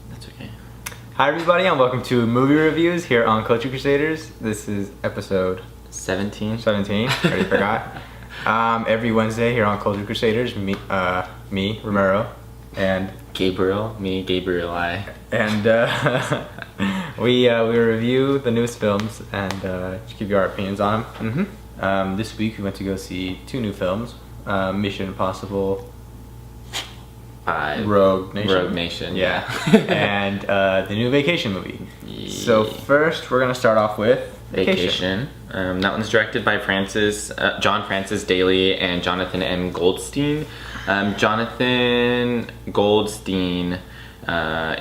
That's okay. Hi everybody, and welcome to Movie Reviews here on Culture Crusaders. This is episode 17. 17, already forgot. Every Wednesday here on Culture Crusaders, me, Romero, and Gabriel, me, Gabriel, I. and we review the newest films and just give you our opinions on them. This week we went to go see two new films, Mission Impossible, Rogue Nation. Yeah. And the new Vacation movie. So first we're gonna start off with Vacation. That one's directed by John Francis Daly and Jonathan M. Goldstein. Jonathan Goldstein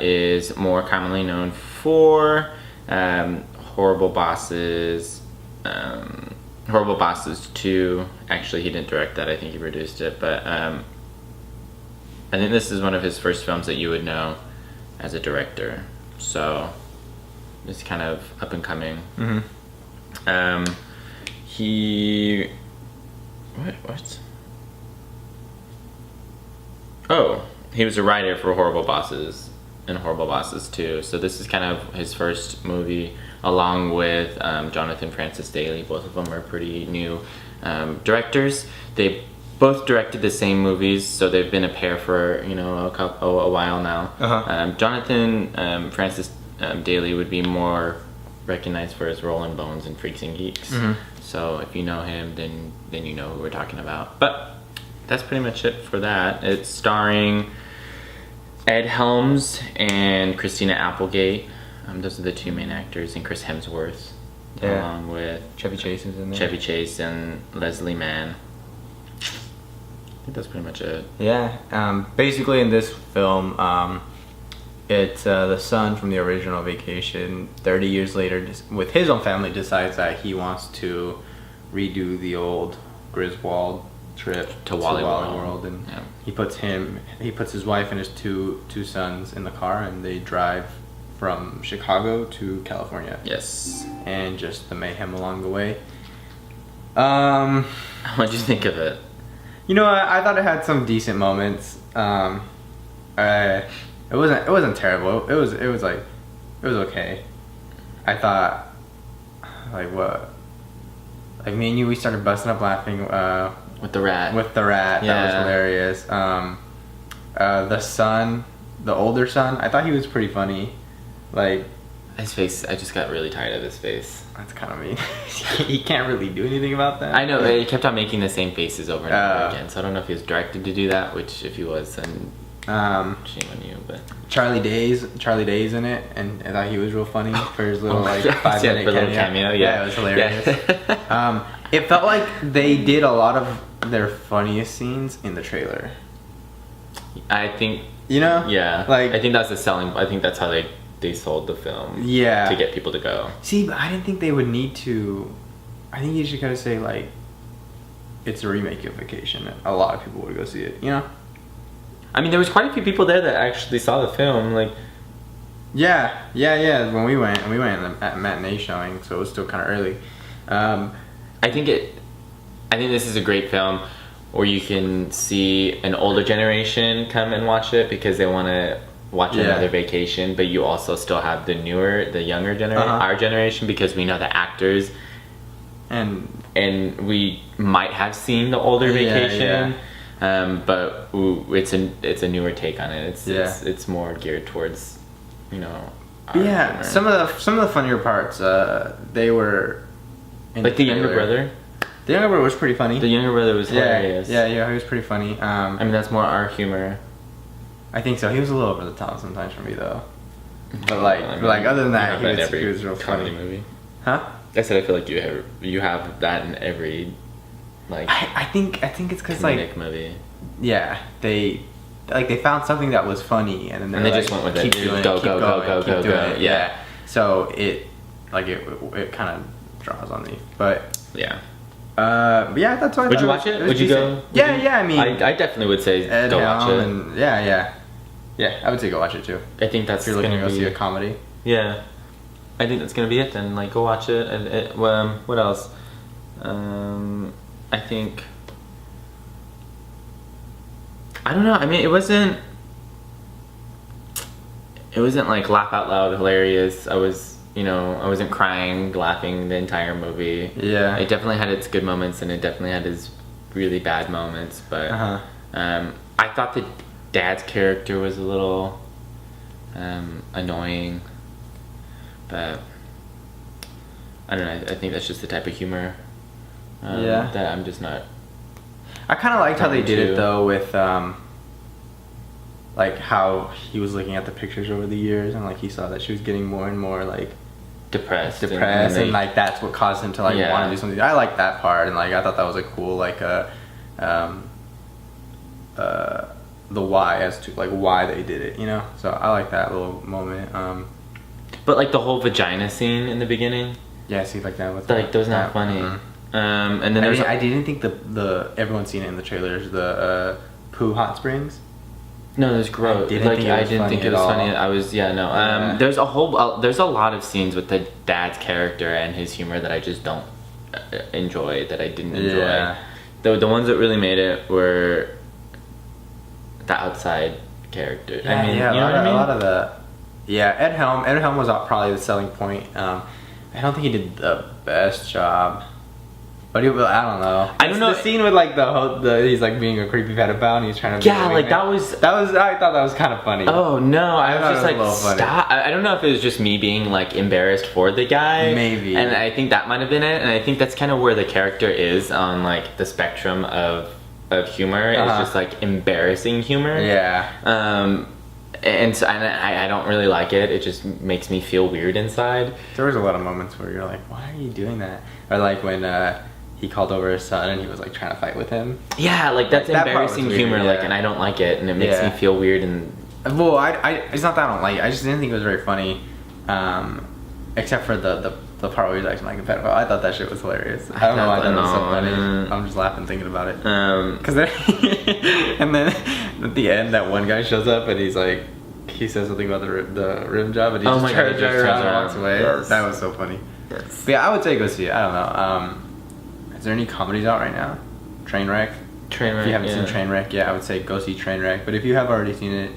is more commonly known for Horrible Bosses. Horrible Bosses 2. Actually, he didn't direct that. I think he produced it, but I think this is one of his first films that you would know as a director. So it's kind of up and coming. He was a writer for Horrible Bosses and Horrible Bosses 2. So this is kind of his first movie, along with Jonathan Francis Daly. Both of them are pretty new directors. They both directed the same movies, so they've been a pair for a while now. Jonathan Francis Daly would be more recognized for his role in Bones and Freaks and Geeks. So if you know him, then you know who we're talking about. But that's pretty much it for that. It's starring Ed Helms and Christina Applegate. Those are the two main actors, and Chris Hemsworth, along with Chevy Chase is in there. Chevy Chase and Leslie Mann. I think that's pretty much it. Yeah. Basically, in this film, it's the son from the original Vacation. 30 years later, with his own family, decides that he wants to redo the old Griswold trip to Wally World, and he puts his wife and his two sons in the car, and they drive from Chicago to California. Yes. And just the mayhem along the way. What'd you think of it? You know, I thought it had some decent moments. It wasn't terrible. It was okay. I thought, me and you, we started busting up laughing. With the rat. That was hilarious. The son, the older son, I thought he was pretty funny. His face, I just got really tired of his face. That's kind of mean. He can't really do anything about that. I know, he kept on making the same faces over and over again, so I don't know if he was directed to do that, which if he was, then shame on you, but... Charlie Day's in it, and I thought he was real funny for his little 5-minute cameo. Yeah, it was hilarious. It felt like they did a lot of their funniest scenes in the trailer. I think... Yeah. I think that's the selling... I think that's how they sold the film. Yeah. To get people to go. See, but I didn't think they would need to... I think you should kind of say, it's a remake of Vacation. A lot of people would go see it, I mean, there was quite a few people there that actually saw the film, Yeah. When we went at matinee showing, so it was still kind of early. I think this is a great film where you can see an older generation come and watch it because they want to watch another Vacation, but you also still have the younger generation, our generation, because we know the actors, and we might have seen the older Vacation. But it's a newer take on it. It's more geared towards, our some of the funnier parts. They were in the younger brother. The younger brother was pretty funny. The younger brother was hilarious. Yeah, he was pretty funny. I mean, that's more our humor. I think so. He was a little over the top sometimes for me though. But other than that, he was real funny. Movie. Huh? I said I feel like you have that in every. I think it's because movie. Yeah, they found something that was funny, and then they just went with it. Go. Yeah. So it kind of draws on me, but yeah. Yeah, that's why. Would you watch it? Would you go? Yeah. I mean, I definitely would say go watch it. Yeah. I would say go watch it too. I think that's if you're looking to go see a comedy. Yeah, I think that's gonna be it then. Go watch it. And what else? I think I don't know. I mean, it wasn't. it wasn't like laugh out loud hilarious. I wasn't crying, laughing the entire movie. Yeah. It definitely had its good moments, and it definitely had its really bad moments. But I thought the dad's character was a little annoying, but I don't know. I think that's just the type of humor that I'm just not. I kind of liked how they did Too. it though with like how he was looking at the pictures over the years, and like he saw that she was getting more and more like Depressed, and like that's what caused him to like Yeah. want to do something. I like that part, and like I thought that was a cool like the why as to like why they did it, you know. So I like that little moment. But like the whole vagina scene in the beginning, Yeah, see like that with like that was not funny. And then there's I didn't think the everyone's seen it in the trailers. The Pooh Hot Springs. no, there's gross. I didn't think it was funny at all. I was Yeah. There's a lot of scenes with the dad's character and his humor that I just don't enjoy. That I didn't enjoy. Yeah. The ones that really made it were the outside character. I mean, you know what I mean? A lot of the Ed Helm was probably the selling point. I don't think he did the best job. But I don't know. I don't know. The scene with like the he's like being a creepy pedophile and he's trying to. Yeah, like that was. I thought that was kind of funny. Oh no! I was thought just it was a little like, stop. I don't know if it was just me being like embarrassed for the guy. Maybe. And I think that might have been it. And I think that's kind of where the character is on like the spectrum of humor. It's just like embarrassing humor. Yeah. And so I don't really like it. It just makes me feel weird inside. There was a lot of moments where you're like, why are you doing that? Or like when he called over his son and he was like trying to fight with him. Yeah, like that's That part was embarrassing weird, humor. yeah. Like, and I don't like it, and it makes me feel weird. And well, it's not that I don't like it. I just didn't think it was very funny, except for the part where he's acting like a pedophile. I thought that shit was hilarious. I don't know why I thought it was so funny. I'm just laughing thinking about it. Cause then, and then at the end, that one guy shows up and he's like, he says something about the rim job, and he just turns around and walks away. Yes. That was so funny. Yes. But yeah, I would say go see it. I don't know. Is there any comedies out right now? Trainwreck. Trainwreck. If you haven't seen Trainwreck, I would say go see Trainwreck. But if you have already seen it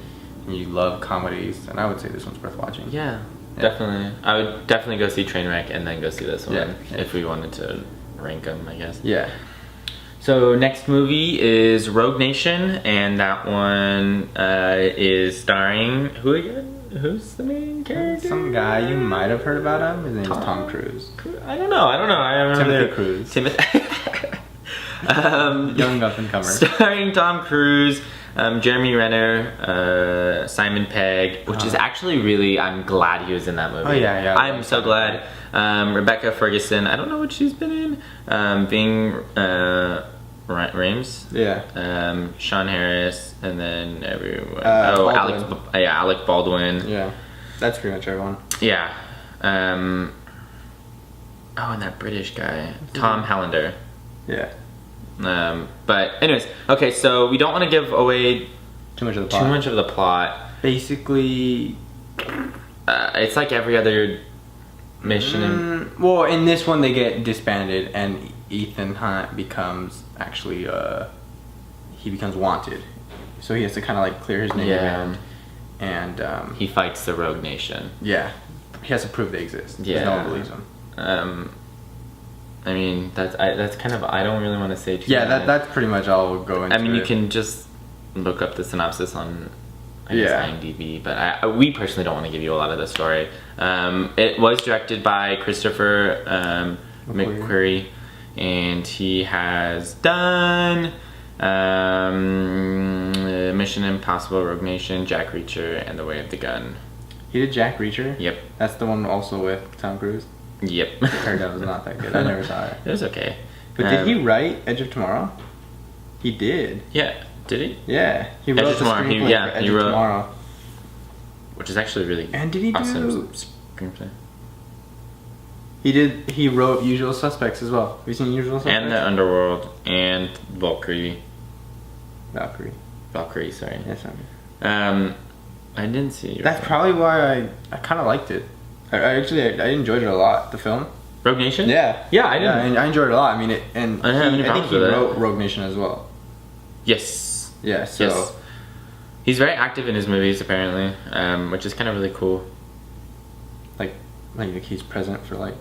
and you love comedies, then I would say this one's worth watching. Yeah, definitely. I would definitely go see Trainwreck and then go see this one if we wanted to rank them, I guess. Yeah. So next movie is Rogue Nation, and that one is starring who again? Who's the main character? Some guy you might have heard about him. His name's Tom Cruise. I don't know. I don't know. Timothy Cruise. Young up and comer. Starring Tom Cruise, Jeremy Renner, Simon Pegg, which is actually really, I'm glad he was in that movie. Oh yeah. I'm so glad. Rebecca Ferguson, I don't know what she's been in. Ving Rhames. Yeah. Sean Harris, and then everyone. Baldwin. Alec Baldwin. Yeah. That's pretty much everyone. Yeah. And that British guy, Tom Hollander. Yeah. But anyways, okay, so we don't want to give away Too much of the plot. Basically, it's like every other mission. Well, in this one they get disbanded, and Ethan Hunt becomes actually he becomes wanted, so he has to kind of like clear his name around, and he fights the Rogue Nation. Yeah, he has to prove they exist. Yeah, no one believes him. I mean that's kind of, I don't really want to say too much. That's pretty much all we'll go into. I mean, you can just look up the synopsis on IMDb, but we personally don't want to give you a lot of the story. It was directed by Christopher McQuarrie, and he has done Mission Impossible, Rogue Nation, Jack Reacher, and The Way of the Gun. He did Jack Reacher? Yep. That's the one also with Tom Cruise? Yep. Heard that was not that good. I never saw it. It was okay. But did he write Edge of Tomorrow? He did. Yeah. Did he? Yeah. He wrote Edge of the Tomorrow. screenplay for Edge of Tomorrow. Which is actually really and did he awesome do... screenplay. He wrote Usual Suspects as well. Have you seen Usual Suspects? And The Underworld and Valkyrie, sorry. Yes, I didn't see it. That's probably why I kind of liked it. I enjoyed it a lot, the film. Rogue Nation? Yeah. Yeah, I did. Yeah, I enjoyed it a lot. I mean, I think he with that. wrote Rogue Nation as well. Yes. Yeah, so... Yes. He's very active in his movies apparently, which is kind of really cool. Like he's present for like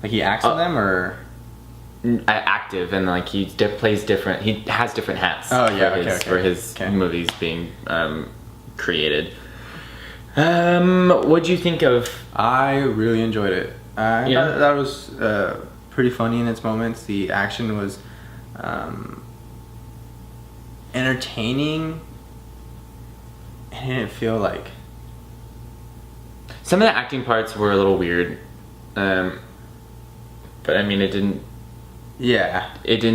he acts in them, or Active, and like he plays different. He has different hats. Oh, yeah, for his okay. movies being created. What'd you think of? I really enjoyed it. I Yeah. thought that was pretty funny in its moments. The action was entertaining. It didn't feel like Some of the acting parts were a little weird, but I mean, it didn't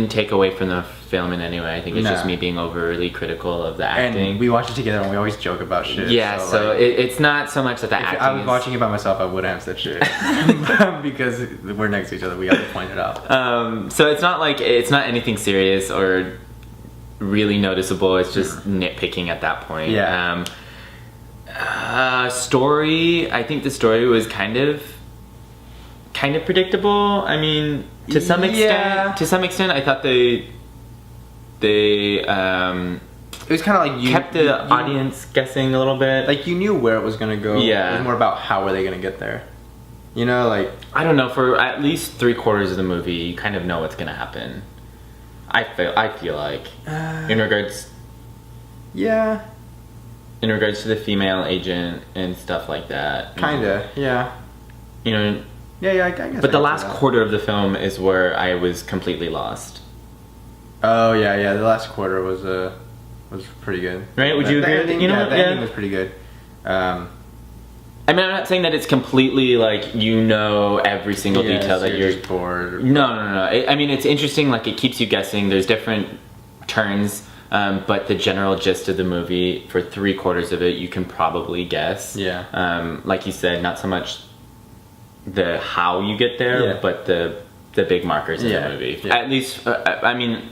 take away from the film in any way. I think it's just No. me being overly critical of the acting. And we watch it together, and we always joke about shit. Yeah, so like, it's not so much that the if acting I was is... watching it by myself, I wouldn't have said shit because we're next to each other. We have to point it out. So it's not anything serious or really noticeable. It's just nitpicking at that point. Yeah. Story. I think the story was kind of predictable. I mean, to some extent. Yeah. To some extent, I thought they It was kind of like you kept the audience guessing a little bit. like you knew where it was gonna go. Yeah. It was more about how were they gonna get there. You know, like I don't know. For at least 3/4 of the movie, you kind of know what's gonna happen. I feel like in regards yeah, to the female agent and stuff like that. kinda, yeah, You know, yeah. I guess. but the I last can see that. quarter of the film is where I was completely lost. Oh yeah. The last quarter was pretty good. Right? Would you The agree? ending- You know yeah, what? the Yeah. ending was pretty good. I mean, I'm not saying that it's completely like every single yeah, detail so that you're. just bored. No. I mean, it's interesting. Like it keeps you guessing. There's different turns, but the general gist of the movie, for 3/4 of it, you can probably guess. Yeah. Like you said, not so much the how you get there, Yeah. but the big markers in Yeah, the movie. yeah. At least, I mean,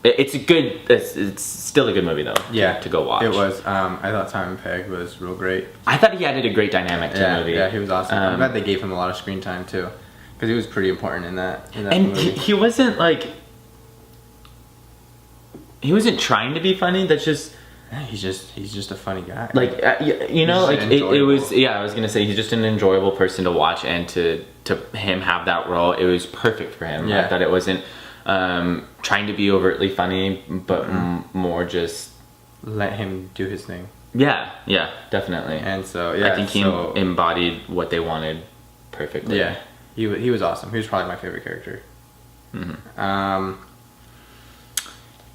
it's a good. It's still a good movie though. Yeah, to go watch. It was. I thought Simon Pegg was real great. I thought he added a great dynamic to the movie. Yeah, he was awesome. I'm Um, glad they gave him a lot of screen time too, because he was pretty important in that And movie. he wasn't like. He wasn't trying to be funny. That's just He's just a funny guy. like you know, He's like just it was. enjoyable. Yeah, I was gonna say he's just an enjoyable person to watch, and to him have that role, it was perfect for him. I Yeah. thought it wasn't trying to be overtly funny, but more just Let him do his thing. yeah, definitely. And so yeah, I think he embodied what they wanted perfectly. yeah, he was awesome. He was probably my favorite character.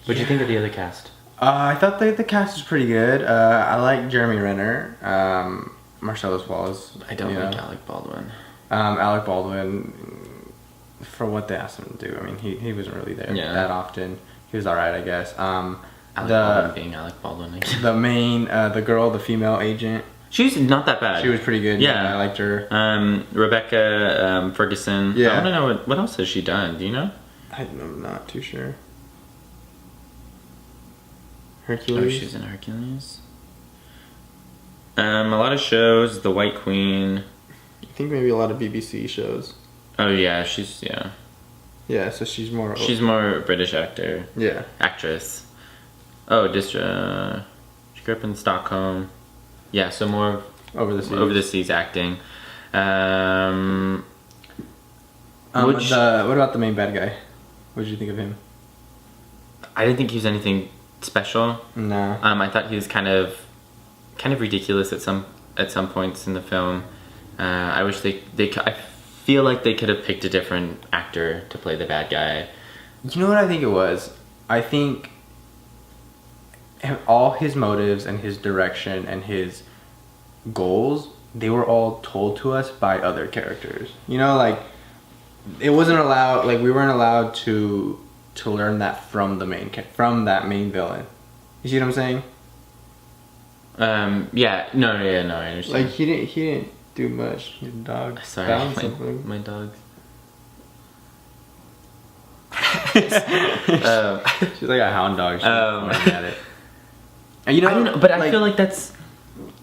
What do you think of the other cast? I thought the cast was pretty good. I like Jeremy Renner, Marcellus Wallace. I don't you like know. Alec Baldwin. Alec Baldwin, for what they asked him to do. I mean, he wasn't really there Yeah. that often. He was alright, I guess. Alec Baldwin being Alec Baldwin. Again. The main, the girl, the female agent, She's not that bad. she was pretty good. Yeah. I liked her. Rebecca Ferguson. Yeah. I want to know what else has she done. Do you know? I'm not too sure. Oh, Hercules. she's in Hercules. A lot of shows. The White Queen. I think maybe a lot of BBC shows. Oh yeah, Yeah, so she's more. she's more British yeah. actress. Oh, she grew up in Stockholm. Yeah, so more Over the seas. over the seas acting. What which about the main bad guy? What did you think of him? I didn't think he was anything special. No. I thought he was kind of ridiculous at some points in the film. I wish I feel like they could have picked a different actor to play the bad guy. You know what I think it was? I think all his motives and his direction and his goals, they were all told to us by other characters. You know, like it wasn't allowed. Like we weren't allowed to learn that from from that main villain. You see what I'm saying? Yeah. No, I understand. Like he didn't do much. Your dog. Sorry, found something. my dogs. She's like a hound dog. She's pointing at it. And I don't know, but I feel like that's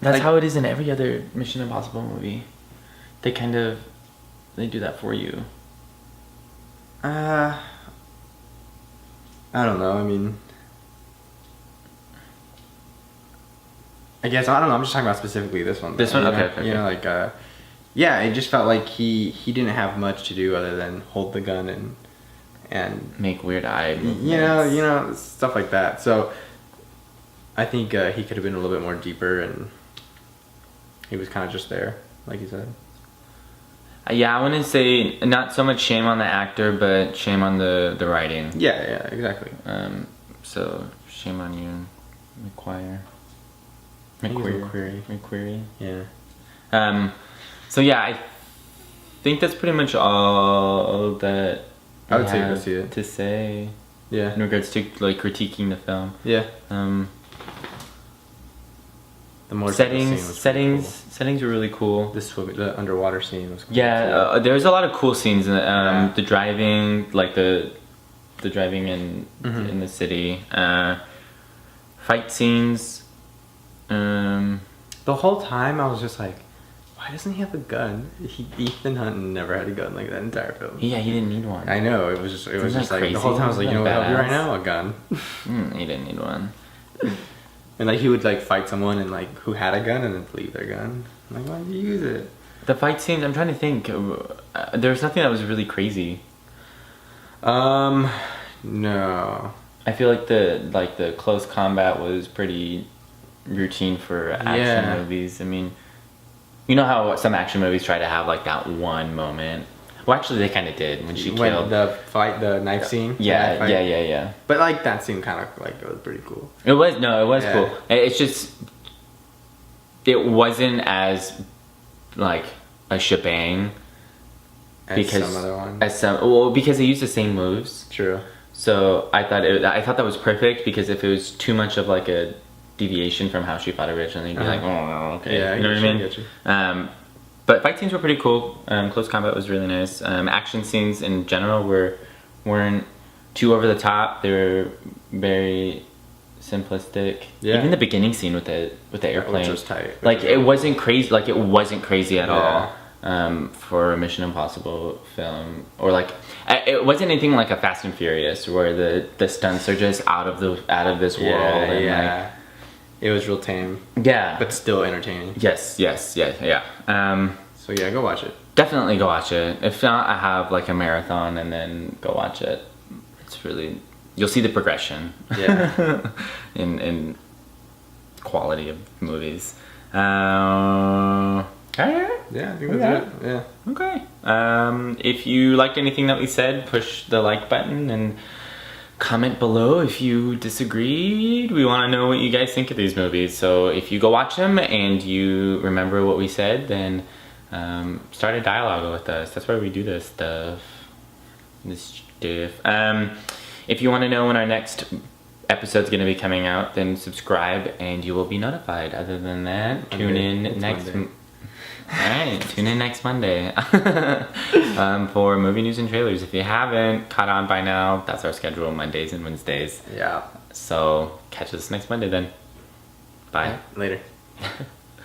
like- how it is in every other Mission Impossible movie. They do that for you. I don't know. I mean, I guess I don't know. I'm just talking about specifically this one. This one? You know? Okay. You know, like yeah, it just felt like he didn't have much to do other than hold the gun and Make weird eye movements. you know stuff like that. So I think he could have been a little bit more deeper, and he was kind of just there, like you said. Yeah, I wouldn't say not so much shame on the actor, but shame on the writing. Yeah, exactly. So shame on you, McQuarrie. McQuarrie. Yeah. So yeah, I think that's pretty much all that I would we say go have see it. to say Yeah. in regards to like critiquing the film. Yeah. The Settings were really cool. The underwater scene was cool. Yeah, there's a lot of cool scenes in the, Yeah. the driving, like the driving in the city, fight scenes. The whole time I was just like, why doesn't he have a gun? Ethan Hunt never had a gun like that entire film. Yeah, he didn't need one. I know, it was just that like crazy? the whole time I was like, you know what, I'll be right Badass. now, a gun. He didn't need one. And like he would like fight someone and like who had a gun and then leave their gun. I'm like, why did you use it? The fight scenes, I'm trying to think. There was nothing that was really crazy. No. I feel like the close combat was pretty routine for action Yeah. movies. I mean, you know how some action movies try to have like that one moment. Well, actually, they kind of did when she killed. The knife scene. Yeah, the knife fight. yeah. But like that scene kind of like it was pretty cool. It was Yeah. cool. It's just it wasn't as like a shebang As some other one. because they used the same moves. True. So I thought that was perfect, because if it was too much of like a deviation from how she fought originally, you'd be like, oh, okay, Yeah, you know what I mean? get you. But fight scenes were pretty cool. Close combat was really nice. Action scenes in general weren't too over the top. They were very simplistic. Yeah. Even the beginning scene with the airplane, Which was tight. Like it wasn't crazy. Like it wasn't crazy at Yeah. all. For a Mission Impossible film, or like it wasn't anything like a Fast and Furious where the stunts are just out of this world. And Yeah. It was real tame, yeah. but still entertaining. Yes. Yeah. So yeah, go watch it. Definitely go watch it. If not, I have like a marathon, and then go watch it. It's really, you'll see the progression. Yeah. in quality of movies. Alright. Yeah, I think that's it. Yeah. Okay. If you liked anything that we said, push the like button and comment below if you disagreed. We want to know what you guys think of these movies. So if you go watch them and you remember what we said, then start a dialogue with us. That's why we do this stuff. If you want to know when our next episode's going to be coming out, then subscribe and you will be notified. Other than that, tune in next Alright, tune in next Monday for movie news and trailers. If you haven't caught on by now, that's our schedule, Mondays and Wednesdays. Yeah. So catch us next Monday then. Bye. Later.